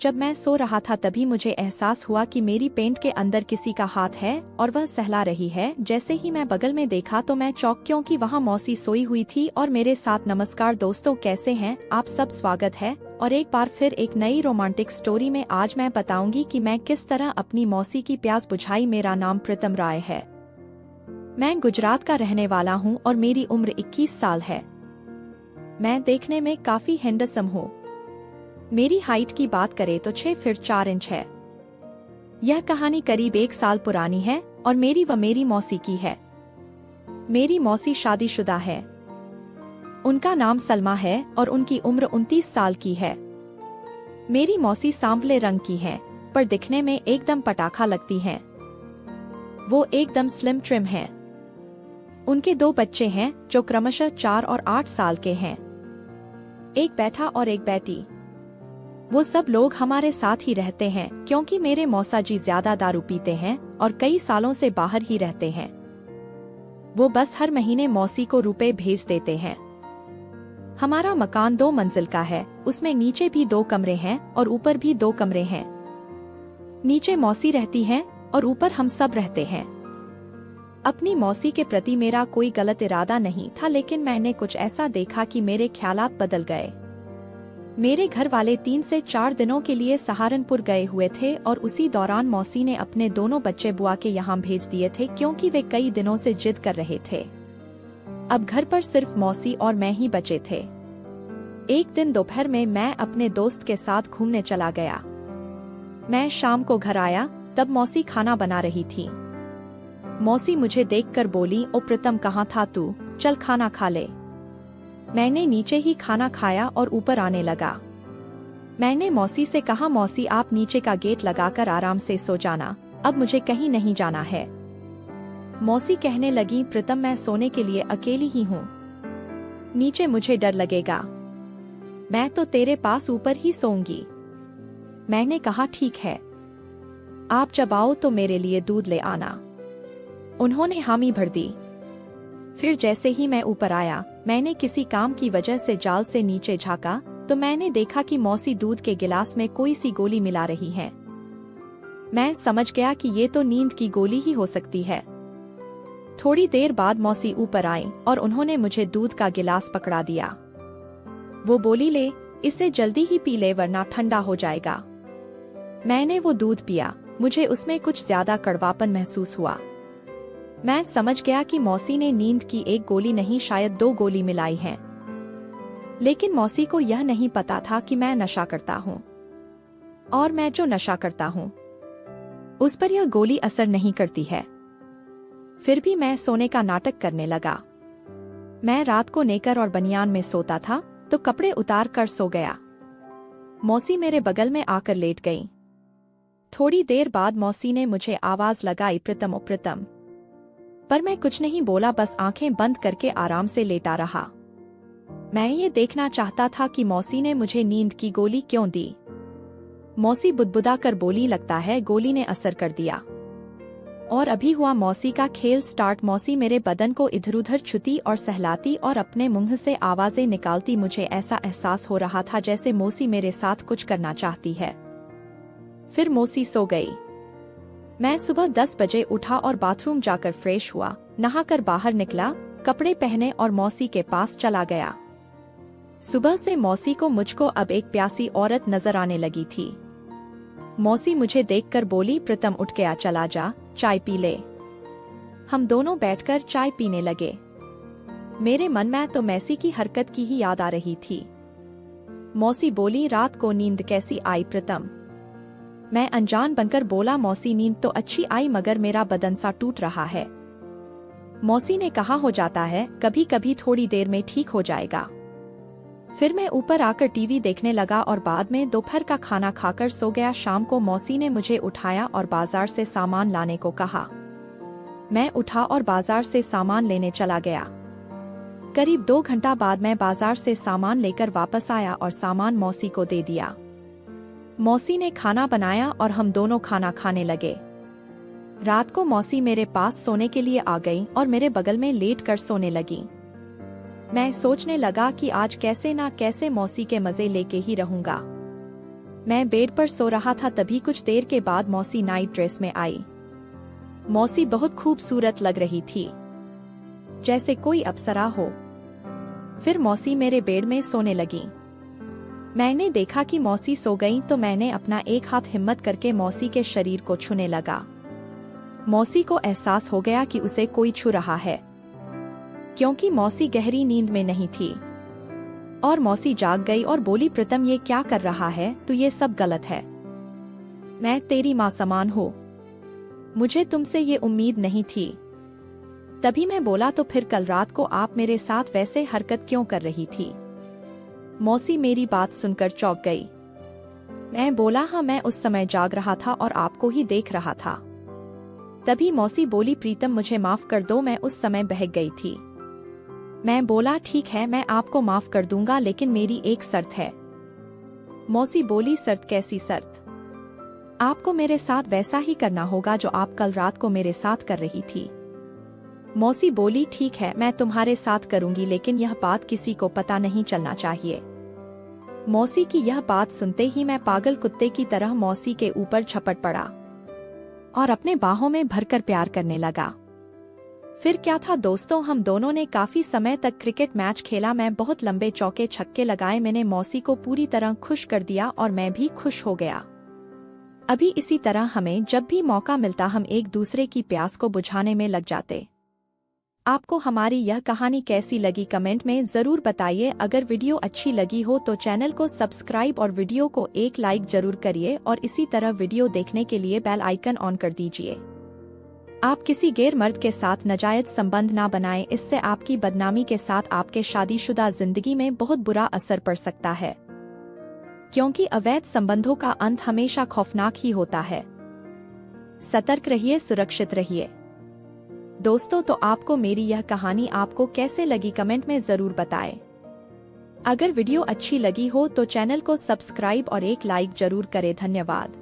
जब मैं सो रहा था तभी मुझे एहसास हुआ कि मेरी पेंट के अंदर किसी का हाथ है और वह सहला रही है। जैसे ही मैं बगल में देखा तो मैं चौंक, क्योंकि वहाँ मौसी सोई हुई थी और मेरे साथ। नमस्कार दोस्तों, कैसे हैं आप सब? स्वागत है और एक बार फिर एक नई रोमांटिक स्टोरी में। आज मैं बताऊंगी कि मैं किस तरह अपनी मौसी की प्यास बुझाई। मेरा नाम प्रीतम राय है। मैं गुजरात का रहने वाला हूँ और मेरी उम्र 21 साल है। मैं देखने में काफी हैंडसम हूँ। मेरी हाइट की बात करें तो 6 फीट 4 इंच है। यह कहानी करीब 1 साल पुरानी है और मेरी मौसी की है। मेरी मौसी शादीशुदा है। उनका नाम सलमा है और उनकी उम्र 29 साल की है। मेरी मौसी सांवले रंग की है पर दिखने में एकदम पटाखा लगती हैं। वो एकदम स्लिम ट्रिम हैं। उनके 2 बच्चे हैं जो क्रमशः 4 और 8 साल के हैं। एक बेटा और एक बेटी। वो सब लोग हमारे साथ ही रहते हैं क्योंकि मेरे मौसा जी ज्यादा दारू पीते हैं और कई सालों से बाहर ही रहते हैं। वो बस हर महीने मौसी को रुपए भेज देते हैं। हमारा मकान 2 मंजिल का है। उसमें नीचे भी 2 कमरे हैं और ऊपर भी 2 कमरे हैं। नीचे मौसी रहती हैं और ऊपर हम सब रहते हैं। अपनी मौसी के प्रति मेरा कोई गलत इरादा नहीं था, लेकिन मैंने कुछ ऐसा देखा कि मेरे ख्यालात बदल गए। मेरे घर वाले 3 से 4 दिनों के लिए सहारनपुर गए हुए थे और उसी दौरान मौसी ने अपने दोनों बच्चे बुआ के यहाँ भेज दिए थे क्योंकि वे कई दिनों से जिद कर रहे थे। अब घर पर सिर्फ मौसी और मैं ही बचे थे। एक दिन दोपहर में मैं अपने दोस्त के साथ घूमने चला गया। मैं शाम को घर आया तब मौसी खाना बना रही थी। मौसी मुझे देखकर बोली, ओ प्रीतम, कहाँ था तू? चल खाना खा ले। मैंने नीचे ही खाना खाया और ऊपर आने लगा। मैंने मौसी से कहा, मौसी आप नीचे का गेट लगाकर आराम से सो जाना, अब मुझे कहीं नहीं जाना है। मौसी कहने लगी, प्रीतम मैं सोने के लिए अकेली ही हूँ, नीचे मुझे डर लगेगा। मैं तो तेरे पास ऊपर ही सोऊंगी। मैंने कहा ठीक है, आप जब आओ तो मेरे लिए दूध ले आना। उन्होंने हामी भर दी। फिर जैसे ही मैं ऊपर आया, मैंने किसी काम की वजह से जाल से नीचे झांका तो मैंने देखा कि मौसी दूध के गिलास में कोई सी गोली मिला रही है। मैं समझ गया कि ये तो नींद की गोली ही हो सकती है। थोड़ी देर बाद मौसी ऊपर आई और उन्होंने मुझे दूध का गिलास पकड़ा दिया। वो बोली, ले इसे जल्दी ही पी ले वरना ठंडा हो जाएगा। मैंने वो दूध पिया। मुझे उसमें कुछ ज्यादा कड़वापन महसूस हुआ। मैं समझ गया कि मौसी ने नींद की 1 गोली नहीं शायद 2 गोली मिलाई है। लेकिन मौसी को यह नहीं पता था कि मैं नशा करता हूँ और मैं जो नशा करता हूँ उस पर यह गोली असर नहीं करती है। फिर भी मैं सोने का नाटक करने लगा। मैं रात को नेकर और बनियान में सोता था तो कपड़े उतार कर सो गया। मौसी मेरे बगल में आकर लेट गई। थोड़ी देर बाद मौसी ने मुझे आवाज लगाई, प्रीतम, ओ प्रीतम। पर मैं कुछ नहीं बोला, बस आंखें बंद करके आराम से लेटा रहा। मैं ये देखना चाहता था कि मौसी ने मुझे नींद की गोली क्यों दी। मौसी बुदबुदा कर बोली, लगता है गोली ने असर कर दिया। और अभी हुआ मौसी का खेल स्टार्ट। मौसी मेरे बदन को इधर उधर छूती और सहलाती और अपने मुंह से आवाजें निकालती। मुझे ऐसा एहसास हो रहा था जैसे मौसी मेरे साथ कुछ करना चाहती है। फिर मौसी सो गई। मैं सुबह 10 बजे उठा और बाथरूम जाकर फ्रेश हुआ, नहाकर बाहर निकला, कपड़े पहने और मौसी के पास चला गया। सुबह से मौसी को मुझको अब एक प्यासी औरत नजर आने लगी थी। मौसी मुझे देखकर बोली, प्रीतम उठ के आ, चला जा, चाय पी ले। हम दोनों बैठकर चाय पीने लगे। मेरे मन में तो मौसी की हरकत की ही याद आ रही थी। मौसी बोली, रात को नींद कैसी आई प्रीतम? मैं अनजान बनकर बोला, मौसी नींद तो अच्छी आई मगर मेरा बदन सा टूट रहा है। मौसी ने कहा, हो जाता है कभी कभी, थोड़ी देर में ठीक हो जाएगा। फिर मैं ऊपर आकर टीवी देखने लगा और बाद में दोपहर का खाना खाकर सो गया। शाम को मौसी ने मुझे उठाया और बाजार से सामान लाने को कहा। मैं उठा और बाजार से सामान लेने चला गया। करीब 2 घंटा बाद मैं बाजार से सामान लेकर वापस आया और सामान मौसी को दे दिया। मौसी ने खाना बनाया और हम दोनों खाना खाने लगे। रात को मौसी मेरे पास सोने के लिए आ गई और मेरे बगल में लेट कर सोने लगी। मैं सोचने लगा कि आज कैसे ना कैसे मौसी के मजे लेके ही रहूंगा। मैं बेड पर सो रहा था, तभी कुछ देर के बाद मौसी नाइट ड्रेस में आई। मौसी बहुत खूबसूरत लग रही थी, जैसे कोई अप्सरा हो। फिर मौसी मेरे बेड में सोने लगी। मैंने देखा कि मौसी सो गई तो मैंने अपना एक हाथ हिम्मत करके मौसी के शरीर को छूने लगा। मौसी को एहसास हो गया कि उसे कोई छू रहा है, क्योंकि मौसी गहरी नींद में नहीं थी। और मौसी जाग गई और बोली, प्रीतम ये क्या कर रहा है तू, ये सब गलत है। मैं तेरी माँ समान हूँ, मुझे तुमसे ये उम्मीद नहीं थी। तभी मैं बोला, तो फिर कल रात को आप मेरे साथ वैसे हरकत क्यों कर रही थी? मौसी मेरी बात सुनकर चौंक गई। मैं बोला, हाँ मैं उस समय जाग रहा था और आपको ही देख रहा था। तभी मौसी बोली, प्रीतम मुझे माफ कर दो, मैं उस समय बहक गई थी। मैं बोला, ठीक है मैं आपको माफ कर दूंगा, लेकिन मेरी एक शर्त है। मौसी बोली, शर्त? कैसी शर्त? आपको मेरे साथ वैसा ही करना होगा जो आप कल रात को मेरे साथ कर रही थी। मौसी बोली, ठीक है मैं तुम्हारे साथ करूंगी, लेकिन यह बात किसी को पता नहीं चलना चाहिए। मौसी की यह बात सुनते ही मैं पागल कुत्ते की तरह मौसी के ऊपर झपट पड़ा और अपने बाहों में भरकर प्यार करने लगा। फिर क्या था दोस्तों, हम दोनों ने काफी समय तक क्रिकेट मैच खेला। मैं बहुत लंबे चौके छक्के लगाए। मैंने मौसी को पूरी तरह खुश कर दिया और मैं भी खुश हो गया। अभी इसी तरह हमें जब भी मौका मिलता हम एक दूसरे की प्यास को बुझाने में लग जाते। आपको हमारी यह कहानी कैसी लगी कमेंट में जरूर बताइए। अगर वीडियो अच्छी लगी हो तो चैनल को सब्सक्राइब और वीडियो को एक लाइक जरूर करिए और इसी तरह वीडियो देखने के लिए बेल आइकन ऑन कर दीजिए। आप किसी गैर मर्द के साथ नाजायज संबंध ना बनाएं, इससे आपकी बदनामी के साथ आपके शादीशुदा जिंदगी में बहुत बुरा असर पड़ सकता है, क्योंकि अवैध संबंधों का अंत हमेशा खौफनाक ही होता है। सतर्क रहिए, सुरक्षित रहिए। दोस्तों तो आपको मेरी यह कहानी आपको कैसे लगी कमेंट में जरूर बताएं। अगर वीडियो अच्छी लगी हो तो चैनल को सब्सक्राइब और एक लाइक जरूर करें। धन्यवाद।